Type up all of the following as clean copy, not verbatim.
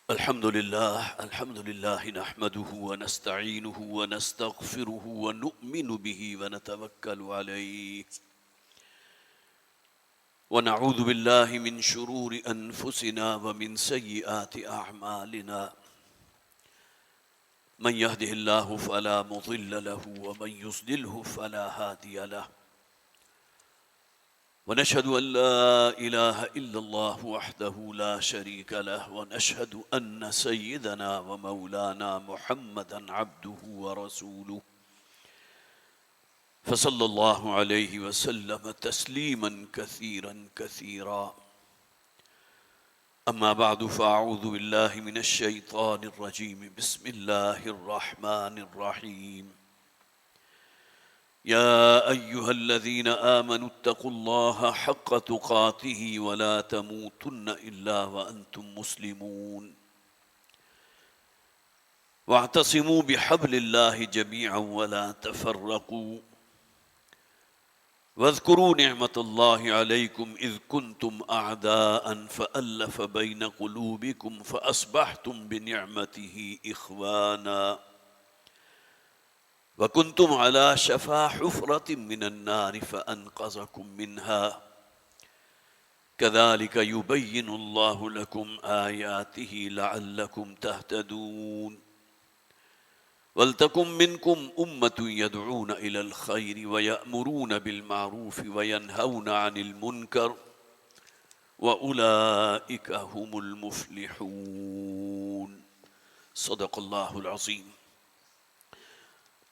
الحمد لله نحمده ونستعينه ونستغفره ونؤمن به ونتوكل عليه ونعوذ بالله من شرور أنفسنا ومن سيئات أعمالنا من يهده الله فلا مضل له ومن يضلله فلا هادي له ونشهد أن لا إله إلا الله وحده لا شريك له ونشهد أن سيدنا ومولانا محمدا عبده ورسوله فصلى الله عليه وسلم تسليما كثيرا أما بعد فأعوذ بالله من الشيطان الرجيم بسم الله الرحمن الرحيم يا أيها الذين آمنوا اتقوا الله حق تقاته ولا تموتن إلا وأنتم مسلمون واعتصموا بحبل الله جميعا ولا تفرقوا واذكروا نعمة الله عليكم إذ كنتم أعداء فألف بين قلوبكم فأصبحتم بنعمته إخوانا وكنتم على شفا حفرة من النار فأنقذكم منها كذلك يبين الله لكم آياته لعلكم تهتدون ولتكن منكم أمة يدعون إلى الخير ويأمرون بالمعروف وينهون عن المنكر وأولئك هم المفلحون صدق الله العظيم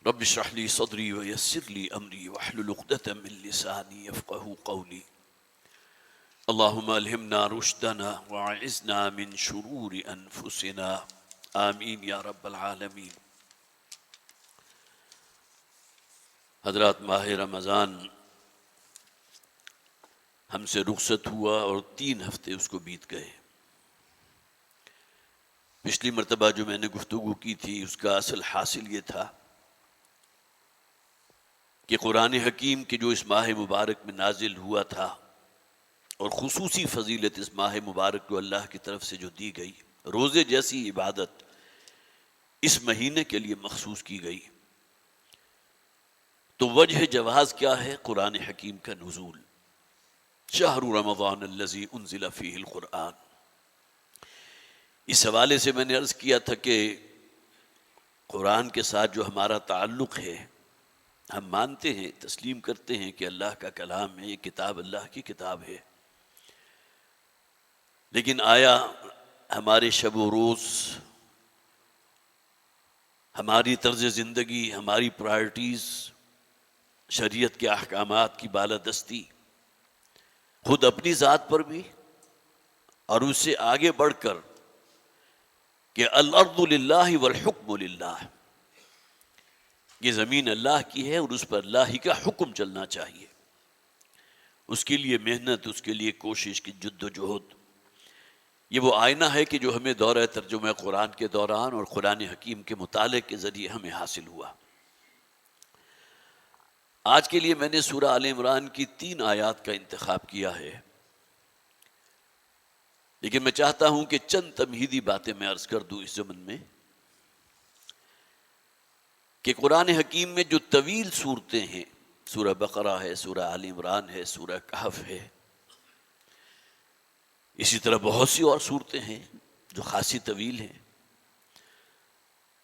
رب اشرح لي صدري ويسر لي أمري واحلل عقدة من لساني يفقهوا قولي اللهم ألهمنا رشدنا وأعذنا من شرور أنفسنا آمین یا رب العالمین۔ حضرات، ماہ رمضان ہم سے رخصت ہوا اور 3 ہفتے اس کو بیت گئے۔ پچھلی مرتبہ جو میں نے گفتگو کی تھی اس کا اصل حاصل یہ تھا کہ قرآن حکیم کے جو اس ماہ مبارک میں نازل ہوا تھا اور خصوصی فضیلت اس ماہ مبارک کو اللہ کی طرف سے جو دی گئی، روزے جیسی عبادت اس مہینے کے لیے مخصوص کی گئی، تو وجہ جواز کیا ہے؟ قرآن حکیم کا نزول، شہر رمضان الذی انزل فیہ القرآن۔ اس حوالے سے میں نے عرض کیا تھا کہ قرآن کے ساتھ جو ہمارا تعلق ہے، ہم مانتے ہیں، تسلیم کرتے ہیں کہ اللہ کا کلام ہے، یہ کتاب اللہ کی کتاب ہے، لیکن آیا ہمارے شب و روز، ہماری طرز زندگی، ہماری پرائرٹیز، شریعت کے احکامات کی بالادستی خود اپنی ذات پر بھی اور اس سے آگے بڑھ کر کہ الارض للہ والحکم للہ، یہ زمین اللہ کی ہے اور اس پر اللہ ہی کا حکم چلنا چاہیے، اس کے لیے محنت، اس کے لیے کوشش کی جد و جہد، یہ وہ آئینہ ہے کہ جو ہمیں دورہ ترجمہ قرآن کے دوران اور قرآن حکیم کے مطالعے کے ذریعے ہمیں حاصل ہوا۔ آج کے لیے میں نے سورہ آل عمران کی 3 آیات کا انتخاب کیا ہے، لیکن میں چاہتا ہوں کہ چند تمہیدی باتیں میں عرض کر دوں اس ضمن میں کہ قرآن حکیم میں جو طویل صورتیں ہیں، سورہ بقرہ ہے، سورہ آل عمران ہے، سورہ کہف ہے، اسی طرح بہت سی اور صورتیں ہیں جو خاصی طویل ہیں،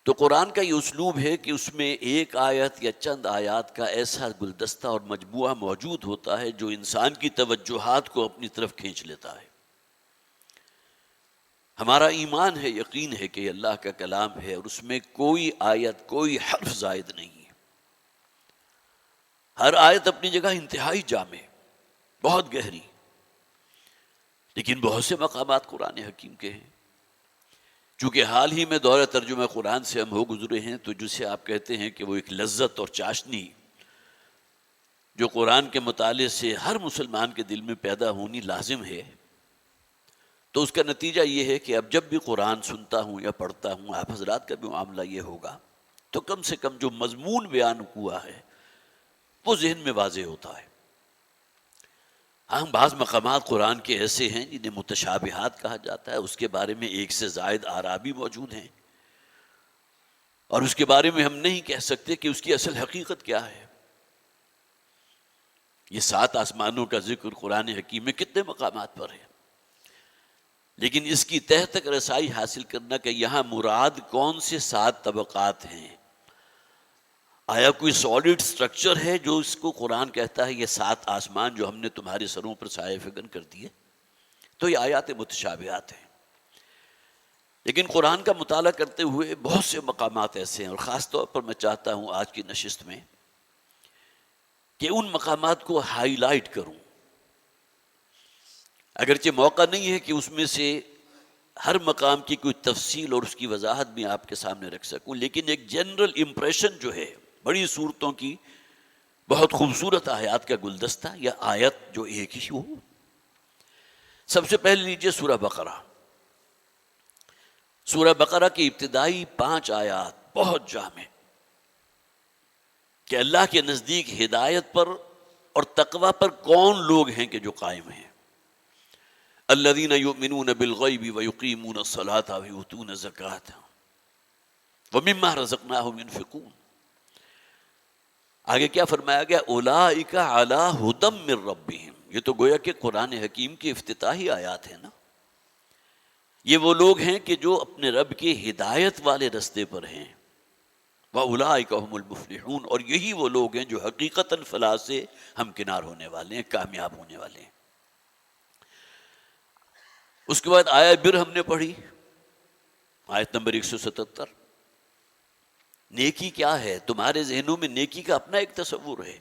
تو قرآن کا یہ اسلوب ہے کہ اس میں ایک آیت یا چند آیات کا ایسا گلدستہ اور مجموعہ موجود ہوتا ہے جو انسان کی توجہات کو اپنی طرف کھینچ لیتا ہے۔ ہمارا ایمان ہے، یقین ہے کہ یہ اللہ کا کلام ہے اور اس میں کوئی آیت، کوئی حرف زائد نہیں ہے، ہر آیت اپنی جگہ انتہائی جامع، بہت گہری، لیکن بہت سے مقامات قرآن حکیم کے ہیں۔ چونکہ حال ہی میں دورہ ترجمہ قرآن سے ہم ہو گزرے ہیں، تو جسے آپ کہتے ہیں کہ وہ ایک لذت اور چاشنی جو قرآن کے مطالعے سے ہر مسلمان کے دل میں پیدا ہونی لازم ہے، تو اس کا نتیجہ یہ ہے کہ اب جب بھی قرآن سنتا ہوں یا پڑھتا ہوں، آپ حضرات کا بھی معاملہ یہ ہوگا، تو کم سے کم جو مضمون بیان ہوا ہے وہ ذہن میں واضح ہوتا ہے۔ ہاں بعض مقامات قرآن کے ایسے ہیں جنہیں متشابہات کہا جاتا ہے، اس کے بارے میں ایک سے زائد آراء بھی موجود ہیں، اور اس کے بارے میں ہم نہیں کہہ سکتے کہ اس کی اصل حقیقت کیا ہے۔ یہ 7 آسمانوں کا ذکر قرآن حکیم میں کتنے مقامات پر ہے، لیکن اس کی تہ تک رسائی حاصل کرنا کہ یہاں مراد کون سے 7 طبقات ہیں، آیا کوئی سالڈ سٹرکچر ہے جو اس کو قرآن کہتا ہے یہ 7 آسمان جو ہم نے تمہارے سروں پر سایہ فگن کر دیے؟ تو یہ آیات متشابہات ہیں۔ لیکن قرآن کا مطالعہ کرتے ہوئے بہت سے مقامات ایسے ہیں، اور خاص طور پر میں چاہتا ہوں آج کی نشست میں کہ ان مقامات کو ہائی لائٹ کروں، اگرچہ موقع نہیں ہے کہ اس میں سے ہر مقام کی کوئی تفصیل اور اس کی وضاحت بھی آپ کے سامنے رکھ سکوں، لیکن ایک جنرل امپریشن جو ہے بڑی صورتوں کی بہت خوبصورت آیات کا گلدستہ یا آیت جو ایک ہی ہو۔ سب سے پہلے لیجئے سورہ بقرہ۔ سورہ بقرہ کی ابتدائی 5 آیات بہت جامع کہ اللہ کے نزدیک ہدایت پر اور تقوی پر کون لوگ ہیں کہ جو قائم ہیں۔ الذین یؤمنون بالغیب ویقیمون الصلاة ویؤتون الزکاة ومما رزقناہم ينفقون۔ آگے کیا فرمایا گیا؟ اولئک علی ھدی من ربہم۔ یہ تو گویا کہ قرآن حکیم کی افتتاحی آیات ہیں نا۔ یہ وہ لوگ ہیں کہ جو اپنے رب کے ہدایت والے رستے پر ہیں۔ وَأُولَٰئِكَ هُمُ الْمُفْلِحُونَ، اور یہی وہ لوگ ہیں جو حقیقتاً فلاح سے ہمکنار ہونے والے ہیں، کامیاب ہونے والے ہیں۔ اس کے بعد آیت بر ہم نے پڑھی، آیت نمبر 177۔ نیکی کیا ہے؟ تمہارے ذہنوں میں نیکی کا اپنا ایک تصور ہے،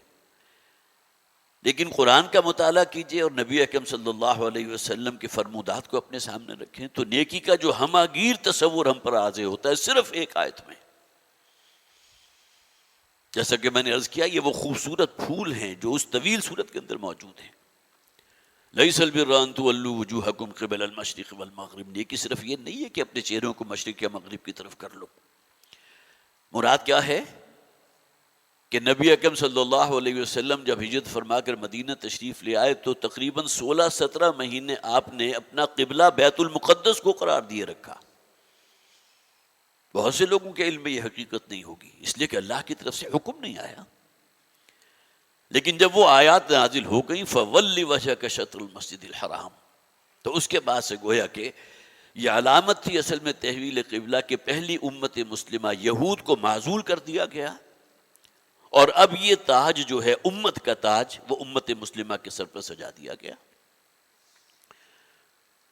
لیکن قرآن کا مطالعہ کیجئے اور نبی اکرم صلی اللہ علیہ وسلم کے فرمودات کو اپنے سامنے رکھیں تو نیکی کا جو ہماگیر تصور ہم پر واضح ہوتا ہے صرف ایک آیت میں۔ جیسا کہ میں نے عرض کیا، یہ وہ خوبصورت پھول ہیں جو اس طویل سورت کے اندر موجود ہیں۔ لیس البر ان تولوا وجوہکم قبل المشرق والمغرب۔ نیکی صرف یہ نہیں ہے کہ اپنے چہروں کو مشرق یا مغرب کی طرف کر لو۔ مراد کیا ہے کہ نبی اکرم صلی اللہ علیہ وسلم جب ہجرت فرما کر مدینہ تشریف لے آئے تو تقریباً 16-17 مہینے آپ نے اپنا قبلہ بیت المقدس کو قرار دیے رکھا۔ بہت سے لوگوں کے علم میں یہ حقیقت نہیں ہوگی، اس لیے کہ اللہ کی طرف سے حکم نہیں آیا۔ لیکن جب وہ آیات نازل ہو گئیں فَوَلِّ وَجْهَكَ شَطْرَ الْمَسْجِدِ الْحَرَامِ، تو اس کے بعد سے گویا کہ یہ علامت تھی اصل میں تحویل قبلہ کہ پہلی امت مسلمہ یہود کو معزول کر دیا گیا، اور اب یہ تاج جو ہے امت کا تاج وہ امت مسلمہ کے سر پر سجا دیا گیا۔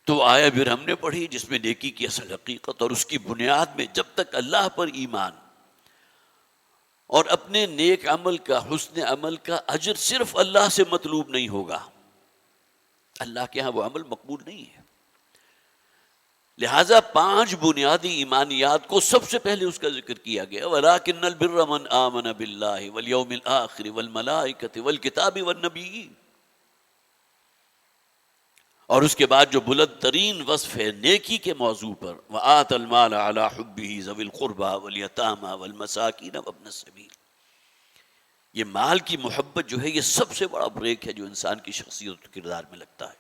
تو آیا پھر ہم نے پڑھی جس میں نیکی کی اصل حقیقت اور اس کی بنیاد میں جب تک اللہ پر ایمان اور اپنے نیک عمل کا، حسن عمل کا اجر صرف اللہ سے مطلوب نہیں ہوگا، اللہ کے ہاں وہ عمل مقبول نہیں ہے۔ لہٰذا 5 بنیادی ایمانیات کو سب سے پہلے اس کا ذکر کیا گیا، وَلَٰكِنَّ الْبِرَّ مَنْ آمَنَ بِاللَّهِ وَالْيَوْمِ الْآخِرِ وَالْمَلَائِكَةِ وَالْكِتَابِ وَالنَّبِيِّينَ۔ اور اس کے بعد جو بلند ترین وصف ہے نیکی کے موضوع پر، وَآتَ الْمَالَ عَلَىٰ حُبِّهِ ذَوِي الْقُرْبَىٰ وَالْيَتَامَىٰ وَالْمَسَاكِينَ وَابْنَ السَّبِيلِ۔ یہ مال کی محبت جو ہے یہ سب سے بڑا بریک ہے جو انسان کی شخصیت و کردار میں لگتا ہے۔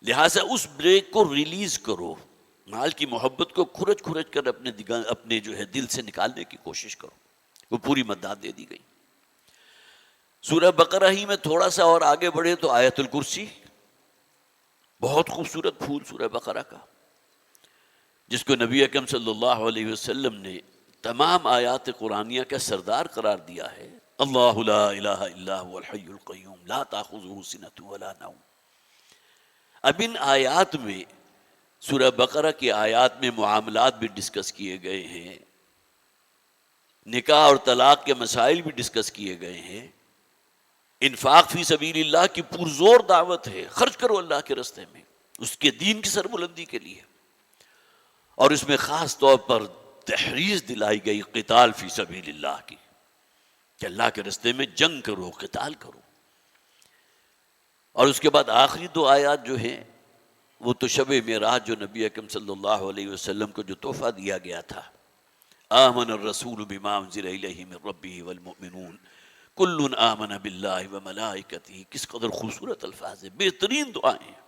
لہٰذا اس بریک کو ریلیز کرو، مال کی محبت کو کھرچ کھرچ کر اپنے جو ہے دل سے نکالنے کی کوشش کرو۔ وہ پوری مدد دے دی گئی۔ سورہ بقرہ ہی میں تھوڑا سا اور آگے بڑھے تو آیت الکرسی، بہت خوبصورت پھول سورہ بقرہ کا، جس کو نبی اکرم صلی اللہ علیہ وسلم نے تمام آیات قرآنیہ کا سردار قرار دیا ہے۔ اللہ لا الہ الا هو الحی القیوم لا تاخذہ سنۃ ولا نوم۔ اب ان آیات میں، سورہ بقرہ کی آیات میں معاملات بھی ڈسکس کیے گئے ہیں، نکاح اور طلاق کے مسائل بھی ڈسکس کیے گئے ہیں، انفاق فی سبیل اللہ کی پرزور دعوت ہے، خرچ کرو اللہ کے راستے میں، اس کے دین کی سربلندی کے لیے، اور اس میں خاص طور پر تحریض دلائی گئی قتال فی سبیل اللہ کی، کہ اللہ کے راستے میں جنگ کرو، قتال کرو۔ اور اس کے بعد آخری 2 آیات جو ہیں وہ تو شب معراج جو نبی اکرم صلی اللہ علیہ وسلم کو جو تحفہ دیا گیا تھا، آمن الرسول بما انزل الیہ من ربہ والمؤمنون کل آمن باللہ وملائکتہ، کس قدر خوبصورت الفاظ ہیں، بہترین دعائیں ہیں۔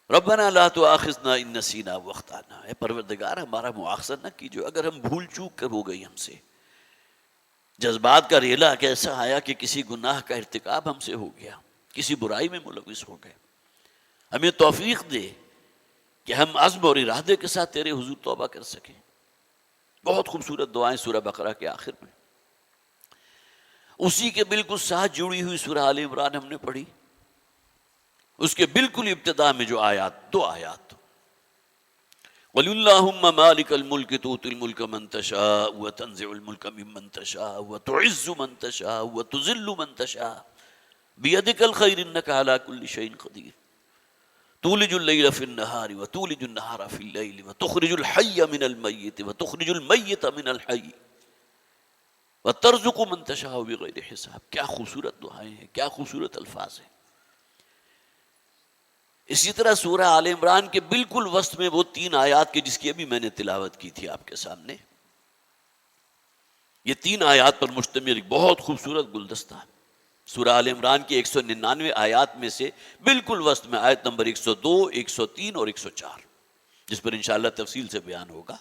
ربنا لا تؤاخذنا ان نسینا واخطانا، اے پروردگار ہمارا مؤاخذہ نہ کیجو اگر ہم بھول چوک کر ہو گئی ہم سے۔ جذبات کا ریلا کیسا آیا کہ کسی گناہ کا ارتکاب ہم سے ہو گیا، کسی برائی میں ملوث ہو گئے، ہمیں توفیق دے کہ ہم عزم اور ارادے کے ساتھ تیرے حضور توبہ کر سکیں۔ بہت خوبصورت دعائیں سورہ بقرہ کے آخر میں۔ اسی کے بالکل ساتھ جڑی ہوئی سورہ آل عمران ہم نے پڑھی، اس کے بالکل ابتدا میں جو آیات، دو آیات، قل اللہم مالک الملک تؤتی الملک من تشاء وتنزع الملک ممن تشاء وتعز من تشاء وتذل من تشاء بیدک الخیر انک علی کل شیء قدیر تولج اللیل فی النہار وتولج النہار فی اللیل وتخرج الحی من المیت وتخرج المیت من الحی وترزق من تشاء بغیر حساب۔ کیا خوبصورت دعائیں ہیں، کیا خوبصورت الفاظ ہیں۔ اسی طرح سورہ آل عمران کے بالکل وسط میں وہ 3 آیات کے جس کی ابھی میں نے تلاوت کی تھی آپ کے سامنے، یہ 3 آیات پر مشتمل ایک بہت خوبصورت گلدستہ ہے۔ سورہ آل عمران کی 199 آیات میں سے بالکل وسط میں آیت نمبر 102، 103 اور 104، جس پر انشاءاللہ تفصیل سے بیان ہوگا۔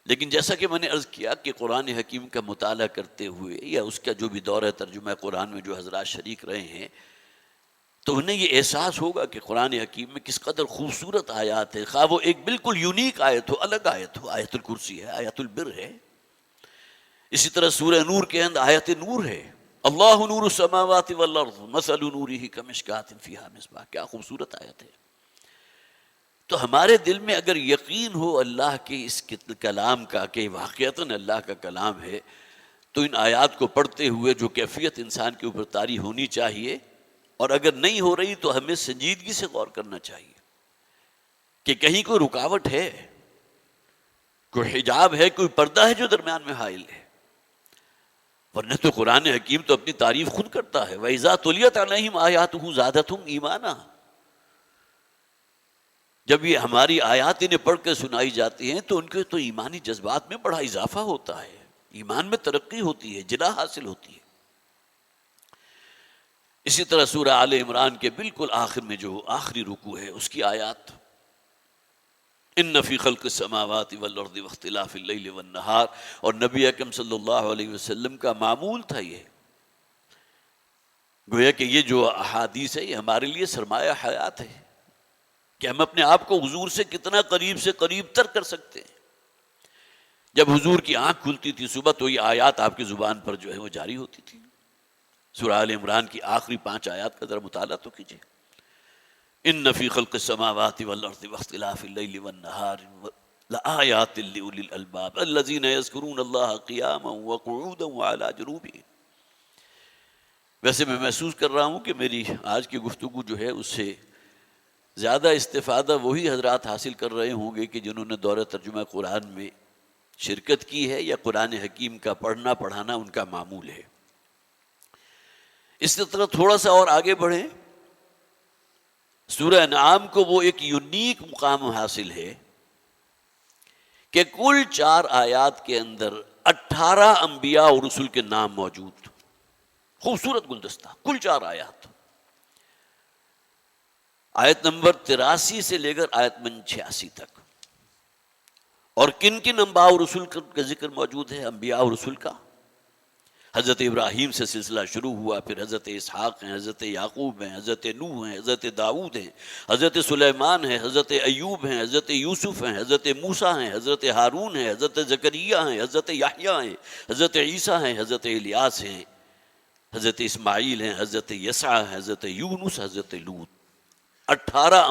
لیکن جیسا کہ میں نے عرض کیا کہ قرآن حکیم کا مطالعہ کرتے ہوئے یا اس کا جو بھی دور ترجمہ قرآن میں جو حضرات شریک رہے ہیں تو انہیں یہ احساس ہوگا کہ قرآن حکیم میں کس قدر خوبصورت آیات ہے، خواہ وہ ایک بالکل یونیک آیت ہو، الگ آیت ہو، آیت الکرسی ہے، آیت البر ہے۔ اسی طرح سورہ نور کے اندر آیت نور ہے، اللہ نور السماوات والارض مثل نورہ کمشکاۃ فیہا مصباح، کیا خوبصورت آیت ہے۔ تو ہمارے دل میں اگر یقین ہو اللہ کے اس کلام کا کہ واقعتاً اللہ کا کلام ہے، تو ان آیات کو پڑھتے ہوئے جو کیفیت انسان کے اوپر طاری ہونی چاہیے، اور اگر نہیں ہو رہی تو ہمیں سنجیدگی سے غور کرنا چاہیے کہ کہیں کوئی رکاوٹ ہے، کوئی حجاب ہے، کوئی پردہ ہے جو درمیان میں حائل ہے۔ ورنہ تو قرآن حکیم تو اپنی تعریف خود کرتا ہے، وَإِذَا تُلِيَتْ عَلَيْهِمْ آيَاتُهُ زَادَتْهُمْ ایمانا۔ جب یہ ہماری آیات انہیں پڑھ کے سنائی جاتی ہیں تو ان کے تو ایمانی جذبات میں بڑا اضافہ ہوتا ہے، ایمان میں ترقی ہوتی ہے، جلا حاصل ہوتی ہے۔ اسی طرح سورہ آل عمران کے بالکل آخر میں جو آخری رکوع ہے اس کی آیات، ان فی خلق السماوات والارض واختلاف اللیل والنہار، اور نبی اکرم صلی اللہ علیہ وسلم کا معمول تھا یہ، گویا کہ یہ جو احادیث ہے یہ ہمارے لیے سرمایہ حیات ہے کہ ہم اپنے آپ کو حضور سے کتنا قریب سے قریب تر کر سکتے ہیں۔ جب حضور کی آنکھ کھلتی تھی صبح تو یہ آیات آپ کی زبان پر جو ہے وہ جاری ہوتی تھی۔ سورہ آل عمران کی آخری 5 آیات کا ذرا مطالعہ تو کیجیے، ان فی خلق السماوات والارض واختلاف اللیل والنہار لآیات لأولی الالباب الذین یذکرون اللہ قیاما وقعودا وعلی جنوبہم۔ ویسے میں محسوس کر رہا ہوں کہ میری آج کی گفتگو جو ہے اس سے زیادہ استفادہ وہی حضرات حاصل کر رہے ہوں گے کہ جنہوں نے دورہ ترجمہ قرآن میں شرکت کی ہے یا قرآن حکیم کا پڑھنا پڑھانا ان کا معمول ہے۔ اس طرح تھوڑا سا اور آگے بڑھیں، سورہ انعام کو وہ ایک یونیک مقام حاصل ہے کہ کل 4 آیات کے اندر 18 انبیاء اور رسول کے نام موجود، خوبصورت گلدستہ، کل 4 آیات، آیت نمبر 83 سے لے کر آیت نمبر 86 تک۔ اور کن کن انبیاء اور رسول کا ذکر موجود ہے؟ انبیاء اور رسول کا حضرت ابراہیم سے سلسلہ شروع ہوا، پھر حضرت اسحاق ہیں، حضرت یعقوب ہیں، حضرت نوح ہیں، حضرت داؤد ہیں، حضرت سلیمان ہیں، حضرت ایوب ہیں، حضرت یوسف ہیں، حضرت موسیٰ ہیں، حضرت ہارون ہیں، حضرت زکریا ہیں، حضرت یحییٰ ہیں، حضرت عیسیٰ ہیں، حضرت الیاس ہیں، حضرت اسماعیل ہیں، حضرت یسع ہیں، حضرت یونس، حضرت لوط۔ 18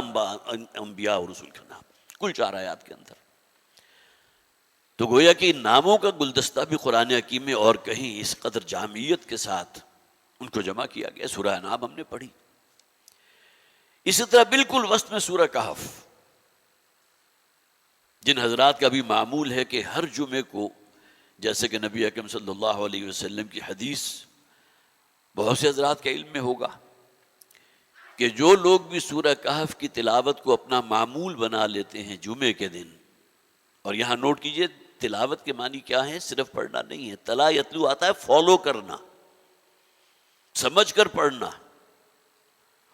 انبیاء اور رسول کا نام کل 4 آیات کے اندر۔ تو گویا کہ ان ناموں کا گلدستہ بھی قرآن حکیم میں اور کہیں اس قدر جامعیت کے ساتھ ان کو جمع کیا گیا۔ سورہ انعام ہم نے پڑھی، اسی طرح بالکل وسط میں سورہ کہف، جن حضرات کا بھی معمول ہے کہ ہر جمعے کو، جیسے کہ نبی اکرم صلی اللہ علیہ وسلم کی حدیث بہت سے حضرات کے علم میں ہوگا کہ جو لوگ بھی سورہ کہف کی تلاوت کو اپنا معمول بنا لیتے ہیں جمعے کے دن، اور یہاں نوٹ کیجئے تلاوت کے معنی کیا ہے؟ صرف پڑھنا نہیں ہے. تلا یتلو آتا ہے فالو کرنا، سمجھ کر پڑھنا،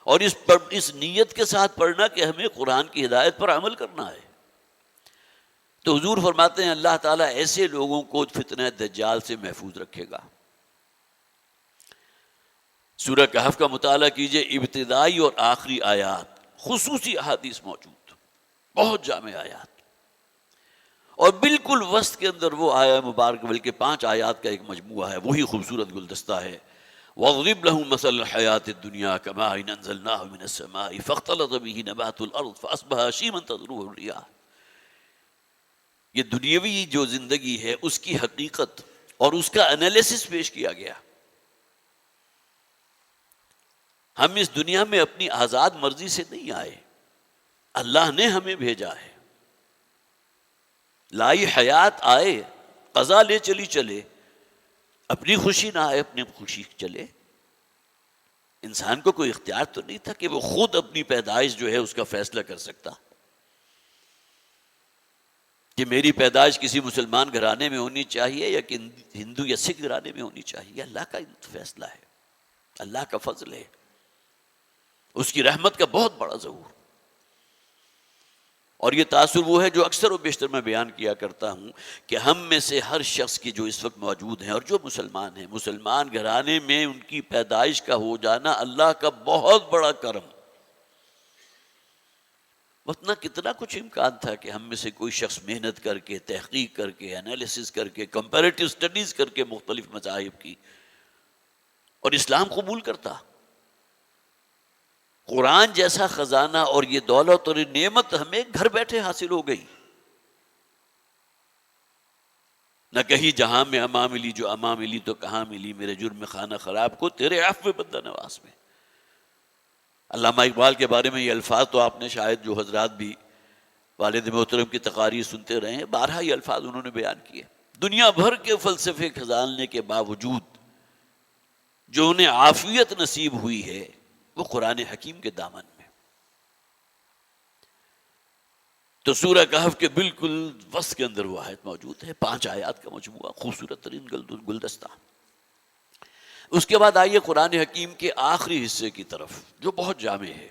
اور اس نیت کے ساتھ پڑھنا کہ ہمیں قرآن کی ہدایت پر عمل کرنا ہے. تو حضور فرماتے ہیں اللہ تعالیٰ ایسے لوگوں کو فتنہ دجال سے محفوظ رکھے گا. سورہ کہف کا مطالعہ کیجئے، ابتدائی اور آخری آیات خصوصی احادیث موجود، بہت جامع آیات، اور بالکل وسط کے اندر وہ آیا مبارک، بلکہ 5 آیات کا ایک مجموعہ ہے، وہی خوبصورت گلدستہ ہے. وَاضْرِبْ لَهُم مَثَلَ الْحَيَاةِ الدُّنْيَا كَمَاءٍ أَنزَلْنَاهُ مِنَ السَّمَاءِ فَاخْتَلَطَ بِهِ نَبَاتُ الْأَرْضِ فَأَصْبَحَ هَشِيمًا تَذْرُوهُ الرِّيَاحُ. یہ دنیاوی جو زندگی ہے اس کی حقیقت اور اس کا انالیسس پیش کیا گیا. ہم اس دنیا میں اپنی آزاد مرضی سے نہیں آئے، اللہ نے ہمیں بھیجا ہے. لائی حیات آئے، قضا لے چلی چلے، اپنی خوشی نہ آئے اپنی خوشی چلے. انسان کو کوئی اختیار تو نہیں تھا کہ وہ خود اپنی پیدائش جو ہے اس کا فیصلہ کر سکتا کہ میری پیدائش کسی مسلمان گھرانے میں ہونی چاہیے یا کہ ہندو یا سکھ گھرانے میں ہونی چاہیے. اللہ کا فیصلہ ہے، اللہ کا فضل ہے، اس کی رحمت کا بہت بڑا ظہور. اور یہ تاثر وہ ہے جو اکثر و بیشتر میں بیان کیا کرتا ہوں کہ ہم میں سے ہر شخص کی جو اس وقت موجود ہیں اور جو مسلمان ہیں، مسلمان گھرانے میں ان کی پیدائش کا ہو جانا اللہ کا بہت بڑا کرم. ورنہ کتنا کچھ امکان تھا کہ ہم میں سے کوئی شخص محنت کر کے، تحقیق کر کے، انالیسس کر کے، کمپیریٹیو سٹڈیز کر کے مختلف مذاہب کی اور اسلام قبول کرتا. قرآن جیسا خزانہ اور یہ دولت اور یہ نعمت ہمیں گھر بیٹھے حاصل ہو گئی. نہ کہیں جہاں میں اما ملی، جو اما ملی تو کہاں ملی، میرے جرم خانہ خراب کو تیرے عفو بندہ نواز میں. علامہ اقبال کے بارے میں یہ الفاظ تو آپ نے شاید جو حضرات بھی والد محترم کی تقاریر سنتے رہے ہیں، بارہا یہ الفاظ انہوں نے بیان کیے. دنیا بھر کے فلسفے کھزاننے کے باوجود جو انہیں عافیت نصیب ہوئی ہے وہ قرآن حکیم کے دامن میں. تو سورہ کہف کے بالکل وسط کے اندر وہ آیت موجود ہے، 5 آیات کا مجموعہ، خوبصورت ترین گلدستہ. اس کے بعد آئیے قرآن حکیم کے آخری حصے کی طرف جو بہت جامع ہے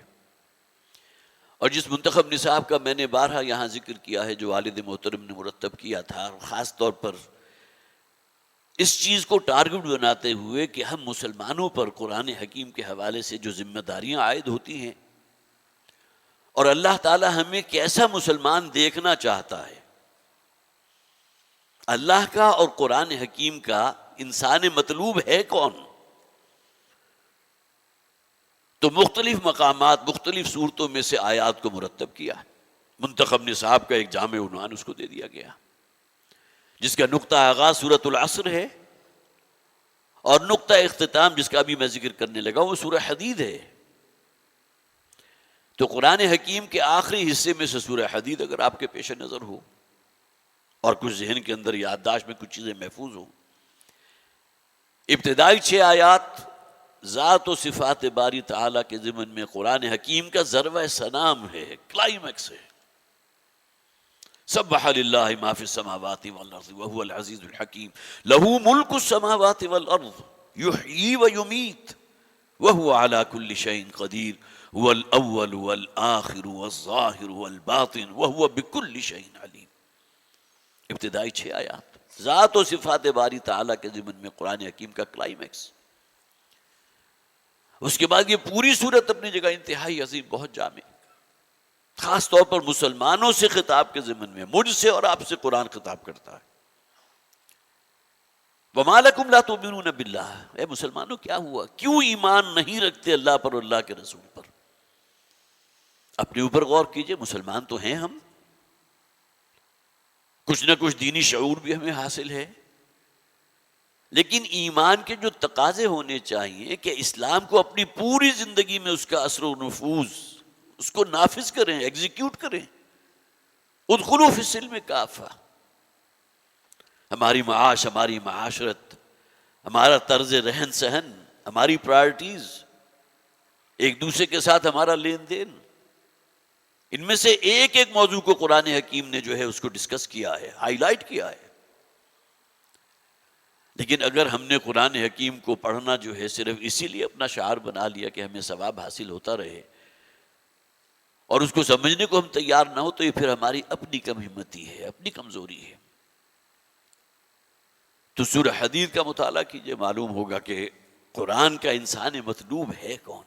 اور جس منتخب نصاب کا میں نے بارہا یہاں ذکر کیا ہے، جو والد محترم نے مرتب کیا تھا، اور خاص طور پر اس چیز کو ٹارگٹ بناتے ہوئے کہ ہم مسلمانوں پر قرآن حکیم کے حوالے سے جو ذمہ داریاں عائد ہوتی ہیں اور اللہ تعالی ہمیں کیسا مسلمان دیکھنا چاہتا ہے. اللہ کا اور قرآن حکیم کا انسان مطلوب ہے کون؟ تو مختلف مقامات، مختلف صورتوں میں سے آیات کو مرتب کیا. منتخب نصاب کا ایک جامع عنوان اس کو دے دیا گیا، جس کا نقطہ آغاز سورۃ العصر ہے اور نقطہ اختتام جس کا بھی میں ذکر کرنے لگا وہ سورہ حدید ہے. تو قرآن حکیم کے آخری حصے میں سے سورہ حدید اگر آپ کے پیش نظر ہو اور کچھ ذہن کے اندر یادداشت میں کچھ چیزیں محفوظ ہوں، ابتدائی 6 آیات ذات و صفات باری تعالیٰ کے ضمن میں قرآن حکیم کا ذروہ سنام ہے، کلائمیکس ہے. سبح للہ ما فی السماوات والارض وهو العزیز الحکیم لہ ملک السماوات والارض یحیی ویمیت وهو علی کل شیء قدیر هو الاول والآخر والظاہر والباطن وهو بکل شیء علیم. ابتدائی 6 آیات ذات و صفات باری تعالیٰ کے ضمن میں قرآن حکیم کا کلائمیکس. اس کے بعد یہ پوری صورت اپنی جگہ انتہائی عظیم، بہت جامع، خاص طور پر مسلمانوں سے خطاب کے ضمن میں، مجھ سے اور آپ سے قرآن خطاب کرتا ہے. وَمَا لَكُمْ لَا تُؤْمِنُونَ بِاللَّهِ، اے مسلمانوں کیا ہوا، کیوں ایمان نہیں رکھتے اللہ پر اور اللہ کے رسول پر؟ اپنے اوپر غور کیجئے، مسلمان تو ہیں ہم، کچھ نہ کچھ دینی شعور بھی ہمیں حاصل ہے، لیکن ایمان کے جو تقاضے ہونے چاہیے کہ اسلام کو اپنی پوری زندگی میں اس کا اثر و نفوذ، اس کو نافذ کریں، ایگزیکیوٹ کریں. ادخلوا فی السلم کافہ. ہماری معاش، ہماری معاشرت، ہمارا طرز رہن سہن، ہماری پرائرٹیز، ایک دوسرے کے ساتھ ہمارا لین دین، ان میں سے ایک ایک موضوع کو قرآن حکیم نے جو ہے اس کو ڈسکس کیا ہے، ہائی لائٹ کیا ہے. لیکن اگر ہم نے قرآن حکیم کو پڑھنا جو ہے صرف اسی لیے اپنا شعار بنا لیا کہ ہمیں ثواب حاصل ہوتا رہے اور اس کو سمجھنے کو ہم تیار نہ ہو، تو یہ پھر ہماری اپنی کم ہمتی ہے، اپنی کمزوری ہے۔ تو سورہ حدید کا مطالعہ کیجئے، معلوم ہوگا کہ قرآن کا انسان مطلوب ہے کون۔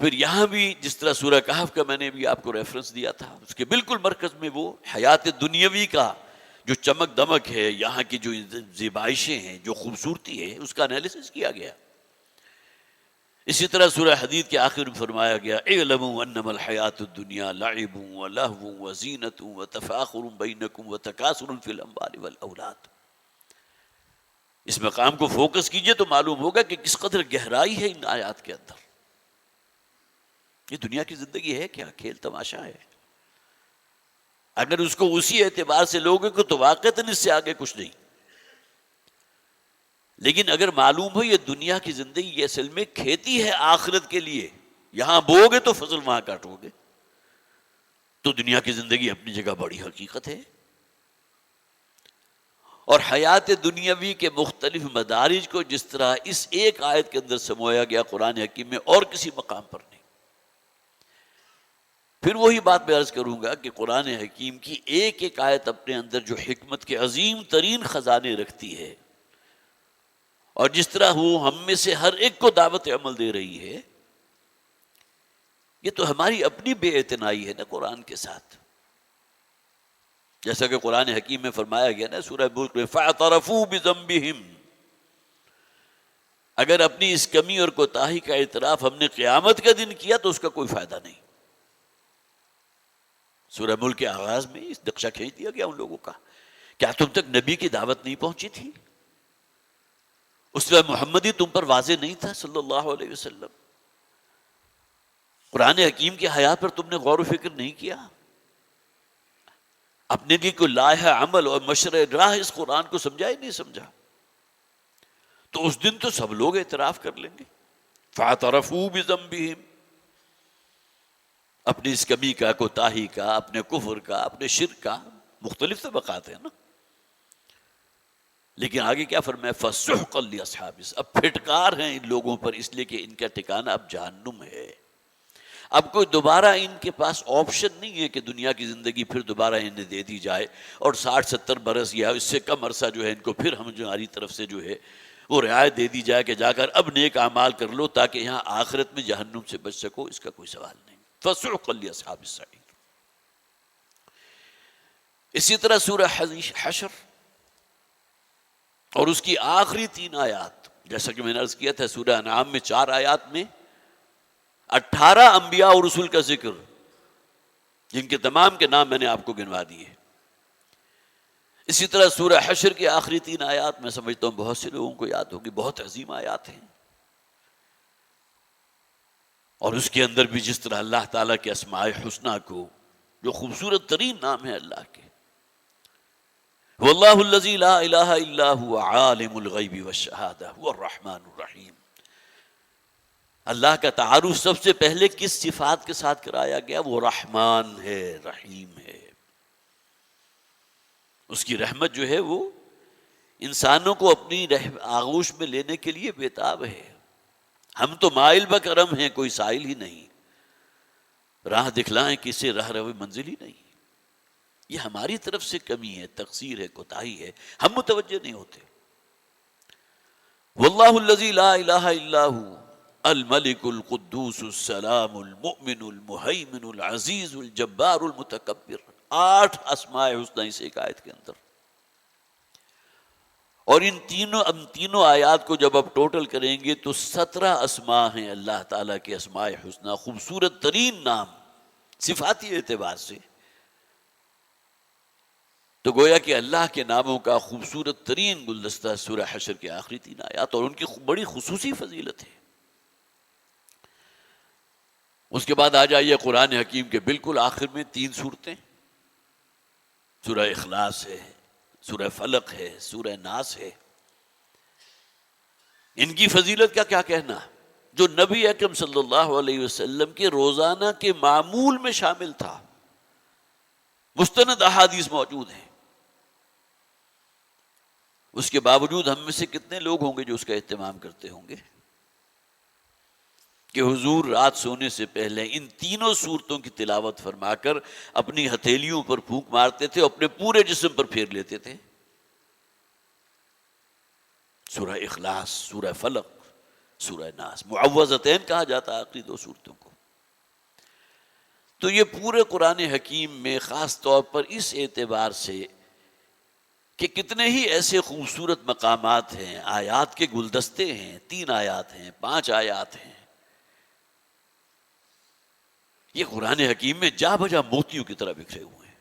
پھر یہاں بھی جس طرح سورہ کہف کا میں نے بھی آپ کو ریفرنس دیا تھا، اس کے بالکل مرکز میں وہ حیات دنیاوی کا جو چمک دمک ہے، یہاں کی جو زیبائشیں ہیں، جو خوبصورتی ہے، اس کا انالیسس کیا گیا۔ اسی طرح سورہ حدید کے آخر میں فرمایا گیا اعلموا انما الحیات الدنیا لعب ولہو وزینۃ وتفاخر بینکم وتکاثر فی الاموال والاولاد۔ اس مقام کو فوکس کیجئے تو معلوم ہوگا کہ کس قدر گہرائی ہے ان آیات کے اندر۔ یہ دنیا کی زندگی ہے کیا؟ کھیل تماشا ہے؟ اگر اس کو اسی اعتبار سے لوگوں کو تو واقعتاً اس سے آگے کچھ نہیں، لیکن اگر معلوم ہو یہ دنیا کی زندگی یہ اصل میں کھیتی ہے آخرت کے لیے، یہاں بو گے تو فصل وہاں کاٹو گے، تو دنیا کی زندگی اپنی جگہ بڑی حقیقت ہے۔ اور حیات دنیاوی کے مختلف مدارج کو جس طرح اس ایک آیت کے اندر سمویا گیا قرآن حکیم میں، اور کسی مقام پر نہیں۔ پھر وہی بات میں عرض کروں گا کہ قرآن حکیم کی ایک ایک آیت اپنے اندر جو حکمت کے عظیم ترین خزانے رکھتی ہے، اور جس طرح وہ ہم میں سے ہر ایک کو دعوت عمل دے رہی ہے، یہ تو ہماری اپنی بے اعتنائی ہے نا قرآن کے ساتھ۔ جیسا کہ قرآن حکیم میں فرمایا گیا نا سورہ ملک میں فَاعْتَرَفُوا بِذَنبِهِمْ، اگر اپنی اس کمی اور کوتاہی کا اعتراف ہم نے قیامت کا دن کیا تو اس کا کوئی فائدہ نہیں۔ سورہ ملک کے آغاز میں اس نقشہ کھینچ دیا گیا ان لوگوں کا، کیا تم تک نبی کی دعوت نہیں پہنچی تھی؟ اسوہ محمدی تم پر واضح نہیں تھا صلی اللہ علیہ وسلم؟ قرآن حکیم کی حیات پر تم نے غور و فکر نہیں کیا؟ اپنے لیے کوئی لائحہ عمل اور مشرع راہ اس قرآن کو سمجھا ہی نہیں سمجھا، تو اس دن تو سب لوگ اعتراف کر لیں گے۔ فَاعْتَرَفُوا بِذَنبِهِمْ، اپنی اس کمی کا، کوتاہی کا، اپنے کفر کا، اپنے شرک کا، مختلف طبقات ہیں نا۔ لیکن آگے کیا فرمایا؟ فَسُحْقًا لِأَصْحَابِ السَّعِيرِ، اب پھٹکار ہیں ان لوگوں پر، اس لیے کہ ان کا ٹھکانہ اب جہنم ہے۔ اب کوئی دوبارہ ان کے پاس آپشن نہیں ہے کہ دنیا کی زندگی پھر دوبارہ انہیں دے دی جائے اور 60-70 برس یا اس سے کم عرصہ جو ہے ان کو پھر ہماری طرف سے جو ہے وہ رعایت دے دی جائے کہ جا کر اب نیک اعمال کر لو تاکہ یہاں آخرت میں جہنم سے بچ سکو، اس کا کوئی سوال نہیں۔ فَسُحْقًا لِأَصْحَابِ السَّعِيرِ۔ اسی طرح سورہ حشر اور اس کی آخری 3 آیات، جیسا کہ میں نے عرض کیا تھا سورہ انعام میں 4 آیات میں 18 انبیاء اور رسول کا ذکر، جن کے تمام کے نام میں نے آپ کو گنوا دیے۔ اسی طرح سورہ حشر کی آخری 3 آیات میں سمجھتا ہوں بہت سے لوگوں کو یاد ہوگی، بہت عظیم آیات ہیں، اور اس کے اندر بھی جس طرح اللہ تعالیٰ کے اسماء حسنہ کو، جو خوبصورت ترین نام ہے اللہ کے، واللہ الذی لا الہ الا هو عالم الغیب والشہادہ هو الرحمن الرحیم، اللہ کا تعارف سب سے پہلے کس صفات کے ساتھ کرایا گیا؟ وہ رحمان ہے، رحیم ہے۔ اس کی رحمت جو ہے وہ انسانوں کو اپنی آغوش میں لینے کے لیے بےتاب ہے۔ ہم تو مائل بکرم ہیں، کوئی سائل ہی نہیں، راہ دکھلائیں کسے راہ روی منزل ہی نہیں۔ یہ ہماری طرف سے کمی ہے، تقصیر ہے، کوتاہی ہے، ہم متوجہ نہیں ہوتے۔ واللہ الذی لا الہ الا هو الملک القدوس السلام المؤمن المہیمن العزیز الجبار المتکبر، 8 اسماء حسنہ اس ایک آیت کے اندر۔ اور ان تینوں آیات کو جب آپ ٹوٹل کریں گے تو 17 اسماء ہیں اللہ تعالیٰ کے اسماء حسنہ، خوبصورت ترین نام صفاتی اعتبار سے۔ تو گویا کہ اللہ کے ناموں کا خوبصورت ترین گلدستہ سورہ حشر کے آخری 3 آیات، اور ان کی بڑی خصوصی فضیلت ہے۔ اس کے بعد آ جائیے قرآن حکیم کے بالکل آخر میں 3 سورتیں، سورہ اخلاص ہے، سورہ فلق ہے، سورہ ناس ہے۔ ان کی فضیلت کا کیا کہنا، جو نبی اکرم صلی اللہ علیہ وسلم کے روزانہ کے معمول میں شامل تھا، مستند احادیث موجود ہیں۔ اس کے باوجود ہم میں سے کتنے لوگ ہوں گے جو اس کا اہتمام کرتے ہوں گے کہ حضور رات سونے سے پہلے ان تینوں سورتوں کی تلاوت فرما کر اپنی ہتھیلیوں پر پھونک مارتے تھے، اپنے پورے جسم پر پھیر لیتے تھے. سورہ اخلاص، سورہ فلق، سورہ ناس، معوذتین کہا جاتا ہے آخری دو سورتوں کو. تو یہ پورے قرآن حکیم میں خاص طور پر اس اعتبار سے کہ کتنے ہی ایسے خوبصورت مقامات ہیں، آیات کے گلدستے ہیں، 3 آیات ہیں، 5 آیات ہیں. یہ قرآن حکیم میں جا بجا موتیوں کی طرح بکھرے ہوئے ہیں.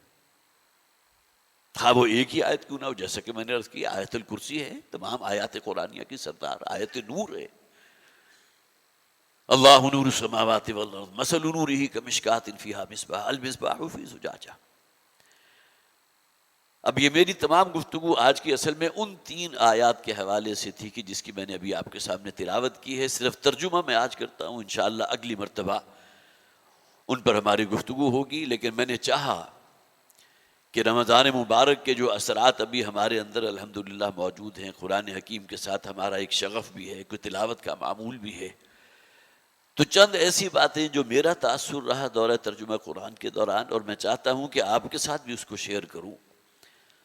ہاں وہ ایک ہی آیت کیوں نہ ہو، جیسا کہ میں نے عرض کیا آیت الکرسی ہے تمام آیات قرآنیہ کی سردار، آیت نور ہے. اللہ نور السماوات والارض مثل نورہ کمشکاۃ فیہا مصباح المصباح فی زجاجہ. اب یہ میری تمام گفتگو آج کی اصل میں ان 3 آیات کے حوالے سے تھی کہ جس کی میں نے ابھی آپ کے سامنے تلاوت کی ہے. صرف ترجمہ میں آج کرتا ہوں، انشاءاللہ اگلی مرتبہ ان پر ہماری گفتگو ہوگی. لیکن میں نے چاہا کہ رمضان مبارک کے جو اثرات ابھی ہمارے اندر الحمدللہ موجود ہیں، قرآن حکیم کے ساتھ ہمارا ایک شغف بھی ہے، کوئی تلاوت کا معمول بھی ہے، تو چند ایسی باتیں جو میرا تاثر رہا دورہ ترجمہ قرآن کے دوران، اور میں چاہتا ہوں کہ آپ کے ساتھ بھی اس کو شیئر کروں،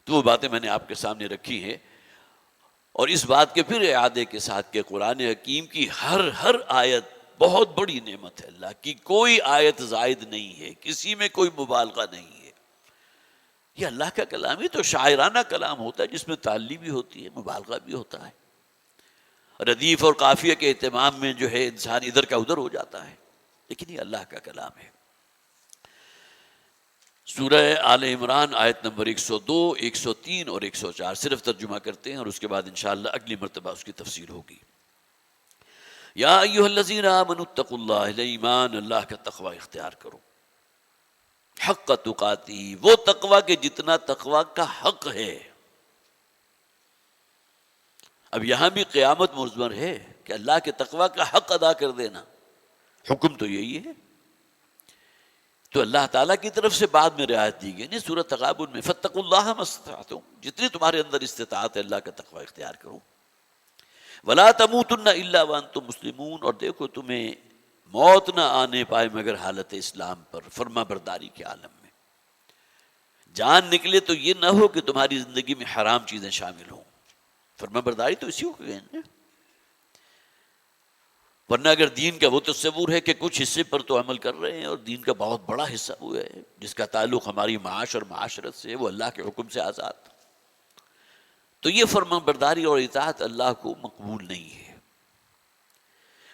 تو وہ باتیں میں نے آپ کے سامنے رکھی ہیں. اور اس بات کے پھر اعادے کے ساتھ کہ قرآن حکیم کی ہر آیت بہت بڑی نعمت ہے اللہ کی. کوئی آیت زائد نہیں ہے، کسی میں کوئی مبالغہ نہیں ہے. یہ اللہ کا کلام ہی تو شاعرانہ کلام ہوتا ہے جس میں تعلی بھی ہوتی ہے، مبالغہ بھی ہوتا ہے. ردیف اور قافیہ کے اہتمام میں جو ہے انسان ادھر کا ادھر ہو جاتا ہے، لیکن یہ اللہ کا کلام ہے. سورہ آل عمران آیت نمبر 102، 103 اور 104 صرف ترجمہ کرتے ہیں، اور اس کے بعد انشاءاللہ اگلی مرتبہ اس کی تفسیر ہوگی. یا ایھا الذین آمنوا اتقوا اللہ، ایمان اللہ کا تقوی اختیار کرو. حق تقاتی، وہ تقوی کہ جتنا تقوی کا حق ہے. اب یہاں بھی قیامت مضمر ہے کہ اللہ کے تقوی کا حق ادا کر دینا، حکم تو یہی ہے. تو اللہ تعالیٰ کی طرف سے بعد میں رعایت دی گئی. نہیں، سورۃ تغابن میں فاتقوا اللہ ما استطعتم، جتنی تمہارے اندر استطاعت ہے اللہ کا تقوی اختیار کرو. ولا تموتن الا وانتم مسلمون، اور دیکھو تمہیں موت نہ آنے پائے مگر حالت اسلام پر، فرما برداری کے عالم میں. جان نکلے تو یہ نہ ہو کہ تمہاری زندگی میں حرام چیزیں شامل ہوں. فرما برداری تو اسی کو کہیں، ورنہ اگر دین کا وہ تصور ہے کہ کچھ حصے پر تو عمل کر رہے ہیں اور دین کا بہت بڑا حصہ وہ ہے جس کا تعلق ہماری معاش اور معاشرت سے، وہ اللہ کے حکم سے آزاد، تو یہ فرما برداری اور اطاعت اللہ کو مقبول نہیں ہے.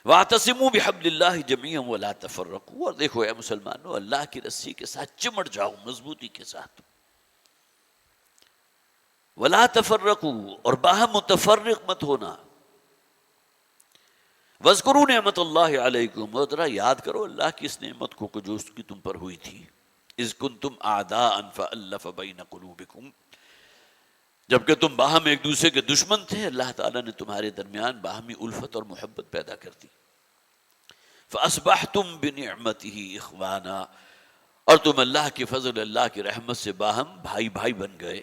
وَاعْتَصِمُوا بِحَبْلِ اللَّهِ جَمِيعًا وَلَا تَفَرَّقُوا، اور دیکھو اے مسلمانوں، اللہ کی رسی کے ساتھ چمٹ جاؤ مضبوطی کے ساتھ. وَلَا تَفَرَّقُوا، اور باہم متفرق مت ہونا. وَاذْكُرُوا نِعْمَتَ اللَّهِ عَلَيْكُمْ، اور ذرا یاد کرو اللہ کی اس نعمت کو جو اس کی تم پر ہوئی تھی. اِذْ كُنْتُمْ أَعْدَاءً فَأَلَّفَ بَيْنَ قُلُوبِكُمْ، جبکہ تم باہم ایک دوسرے کے دشمن تھے، اللہ تعالیٰ نے تمہارے درمیان باہمی الفت اور محبت پیدا کر دی. فَأَصْبَحْتُمْ بِنِعْمَتِهِ إِخْوَانًا، اور تم اللہ کی فضل، اللہ کی رحمت سے باہم بھائی بھائی بن گئے.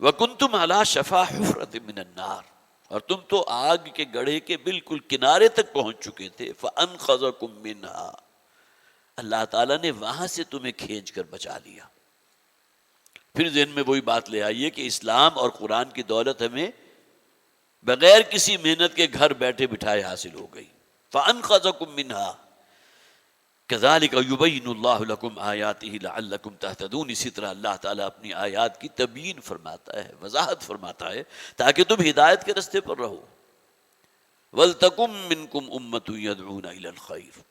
وَكُنْتُمْ عَلَى شَفَا حُفْرَةٍ مِّنَ النَّارِ، اور تم تو آگ کے گڑھے کے بالکل کنارے تک پہنچ چکے تھے. فَأَنْقَذَكُم مِّنْهَا، اللہ تعالیٰ نے وہاں سے تمہیں کھینچ کر بچا لیا. پھر ذہن میں وہی بات لے آئیے کہ اسلام اور قرآن کی دولت ہمیں بغیر کسی محنت کے گھر بیٹھے بٹھائے حاصل ہو گئی. فَأَنْقَذَكُم مِّنْهَا كَذَلِكَ يُبَيِّنُ اللَّهُ لَكُمْ آيَاتِهِ لَعَلَّكُمْ تَهْتَدُونَ. اسی طرح اللہ تعالیٰ اپنی آیات کی تبیین فرماتا ہے، وضاحت فرماتا ہے تاکہ تم ہدایت کے رستے پر رہو. وَلْتَكُن مِّنكُمْ أُمَّةٌ يَدْعُونَ إِلَى الْخَيْرِ،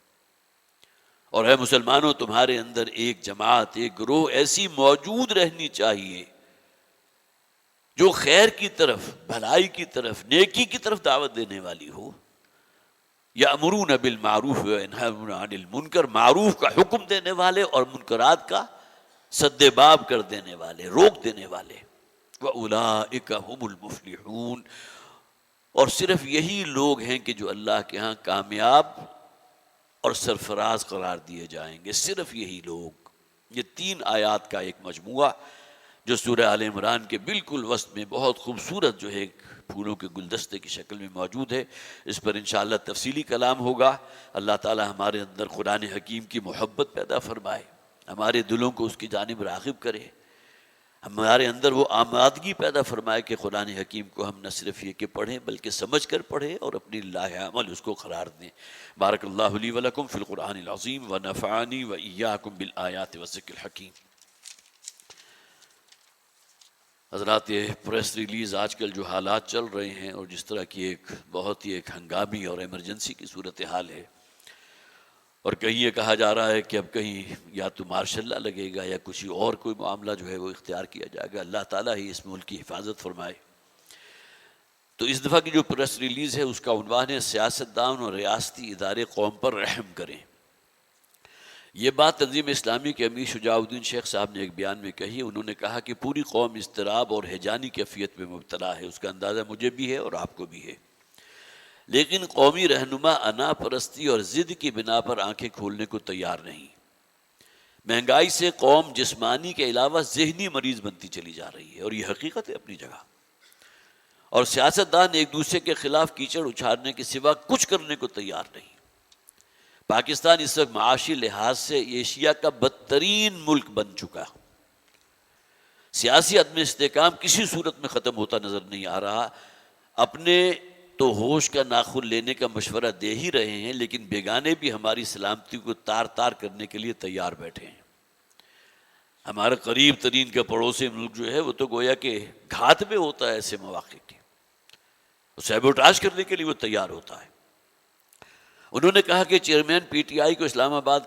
اور ہے مسلمانوں تمہارے اندر ایک جماعت، ایک گروہ ایسی موجود رہنی چاہیے جو خیر کی طرف، بھلائی کی طرف، نیکی کی طرف دعوت دینے والی ہو. یأمرون بالمعروف وینہون عن المنکر، معروف کا حکم دینے والے اور منکرات کا سد باب کر دینے والے، روک دینے والے. وَأُولَئِكَ هُمُ الْمُفْلِحُونَ، اور صرف یہی لوگ ہیں کہ جو اللہ کے ہاں کامیاب اور سرفراز قرار دیے جائیں گے. صرف یہی لوگ. یہ 3 آیات کا ایک مجموعہ جو سورہ آل عمران کے بالکل وسط میں بہت خوبصورت جو ہے ایک پھولوں کے گلدستے کی شکل میں موجود ہے۔ اس پر انشاءاللہ تفصیلی کلام ہوگا۔ اللہ تعالی ہمارے اندر قرآن حکیم کی محبت پیدا فرمائے، ہمارے دلوں کو اس کی جانب راغب کرے، ہمارے اندر وہ آمادگی پیدا فرمائے کہ قرآن حکیم کو ہم نہ صرف یہ کہ پڑھیں بلکہ سمجھ کر پڑھیں اور اپنی لاہ عمل اس کو قرار دیں۔ بارک اللہ لی ولکم فی القرآن العظیم ونفعنی وإیاکم بالآیات والذکر الحکیم۔ حضرات، یہ پریس ریلیز آج کل جو حالات چل رہے ہیں اور جس طرح کی ایک بہت ہی ایک ہنگامی اور ایمرجنسی کی صورتحال ہے، اور کہیں یہ کہا جا رہا ہے کہ اب کہیں یا تو مارشل لا لگے گا یا کچھ اور کوئی معاملہ جو ہے وہ اختیار کیا جائے گا۔ اللہ تعالیٰ ہی اس ملک کی حفاظت فرمائے۔ تو اس دفعہ کی جو پریس ریلیز ہے اس کا عنوان ہے سیاستدان اور ریاستی ادارے قوم پر رحم کریں۔ یہ بات تنظیم اسلامی کے امیر شجاع الدین شیخ صاحب نے ایک بیان میں کہی۔ انہوں نے کہا کہ پوری قوم اضطراب اور ہیجانی کیفیت میں مبتلا ہے، اس کا اندازہ مجھے بھی ہے اور آپ کو بھی ہے، لیکن قومی رہنما انا پرستی اور ضد کی بنا پر آنکھیں کھولنے کو تیار نہیں۔ مہنگائی سے قوم جسمانی کے علاوہ ذہنی مریض بنتی چلی جا رہی ہے، اور یہ حقیقت ہے اپنی جگہ، اور سیاستدان ایک دوسرے کے خلاف کیچڑ اچھالنے کے سوا کچھ کرنے کو تیار نہیں۔ پاکستان اس وقت معاشی لحاظ سے ایشیا کا بدترین ملک بن چکا۔ سیاسی عدم استحکام کسی صورت میں ختم ہوتا نظر نہیں آ رہا۔ اپنے تو ہوش کا ناخن لینے کا مشورہ دے ہی رہے ہیں، لیکن بیگانے بھی ہماری سلامتی کو تار تار کرنے کے لیے تیار بیٹھے ہیں۔ ہمارا قریب ترین کا پڑوسی ملک جو ہے وہ تو گویا کہ گھات میں ہوتا ہے ایسے مواقع کے، سیبوٹاژ کرنے کے لیے وہ تیار ہوتا ہے۔ انہوں نے کہا کہ چیئرمین پی ٹی آئی کو اسلام آباد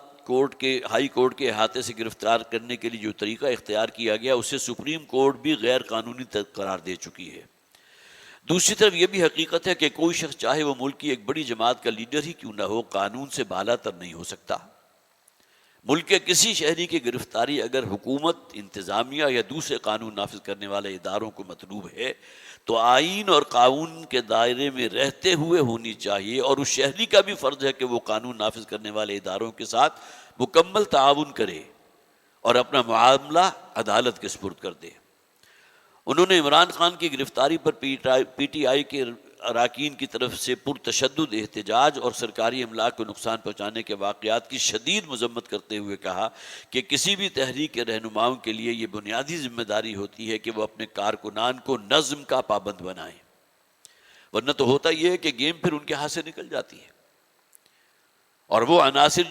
ہائی کورٹ کے احاطے سے گرفتار کرنے کے لیے جو طریقہ اختیار کیا گیا اسے سپریم کورٹ بھی غیر قانونی قرار دے چکی ہے۔ دوسری طرف یہ بھی حقیقت ہے کہ کوئی شخص چاہے وہ ملک کی ایک بڑی جماعت کا لیڈر ہی کیوں نہ ہو، قانون سے بالا تر نہیں ہو سکتا۔ ملک کے کسی شہری کی گرفتاری اگر حکومت، انتظامیہ یا دوسرے قانون نافذ کرنے والے اداروں کو مطلوب ہے تو آئین اور قانون کے دائرے میں رہتے ہوئے ہونی چاہیے، اور اس شہری کا بھی فرض ہے کہ وہ قانون نافذ کرنے والے اداروں کے ساتھ مکمل تعاون کرے اور اپنا معاملہ عدالت کے سپرد کر دے۔ انہوں نے عمران خان کی گرفتاری پر پی ٹی آئی کے اراکین کی طرف سے پرتشدد احتجاج اور سرکاری املاک کو نقصان پہنچانے کے واقعات کی شدید مذمت کرتے ہوئے کہا کہ کسی بھی تحریک کے رہنماؤں کے لیے یہ بنیادی ذمہ داری ہوتی ہے کہ وہ اپنے کارکنان کو نظم کا پابند بنائیں، ورنہ تو ہوتا یہ ہے کہ گیم پھر ان کے ہاتھ سے نکل جاتی ہے، اور وہ عناصر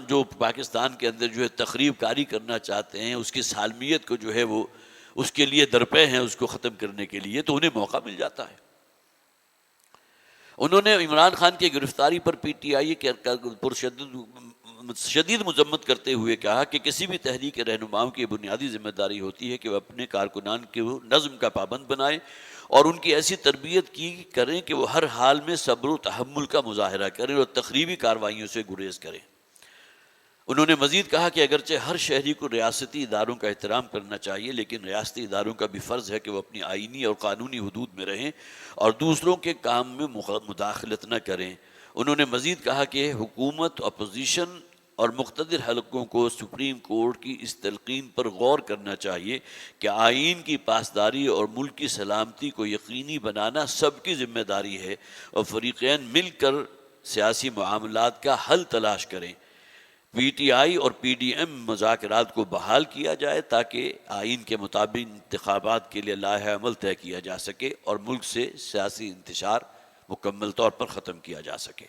جو پاکستان کے اندر جو ہے تخریب کاری کرنا چاہتے ہیں، اس کی سالمیت کو جو ہے وہ اس کے لیے درپے ہیں اس کو ختم کرنے کے لیے، تو انہیں موقع مل جاتا ہے۔ انہوں نے عمران خان کی گرفتاری پر پی ٹی آئی کے شدید مذمت کرتے ہوئے کہا کہ کسی بھی تحریک کے رہنماؤں کی بنیادی ذمہ داری ہوتی ہے کہ وہ اپنے کارکنان کے نظم کا پابند بنائیں اور ان کی ایسی تربیت کریں کہ وہ ہر حال میں صبر و تحمل کا مظاہرہ کریں اور تخریبی کارروائیوں سے گریز کریں۔ انہوں نے مزید کہا کہ اگرچہ ہر شہری کو ریاستی اداروں کا احترام کرنا چاہیے، لیکن ریاستی اداروں کا بھی فرض ہے کہ وہ اپنی آئینی اور قانونی حدود میں رہیں اور دوسروں کے کام میں مداخلت نہ کریں۔ انہوں نے مزید کہا کہ حکومت، اپوزیشن اور مقتدر حلقوں کو سپریم کورٹ کی اس تلقین پر غور کرنا چاہیے کہ آئین کی پاسداری اور ملک کی سلامتی کو یقینی بنانا سب کی ذمہ داری ہے، اور فریقین مل کر سیاسی معاملات کا حل تلاش کریں۔ پی ٹی آئی اور پی ڈی ایم مذاکرات کو بحال کیا جائے تاکہ آئین کے مطابق انتخابات کے لیے لائحہ عمل طے کیا جا سکے اور ملک سے سیاسی انتشار مکمل طور پر ختم کیا جا سکے۔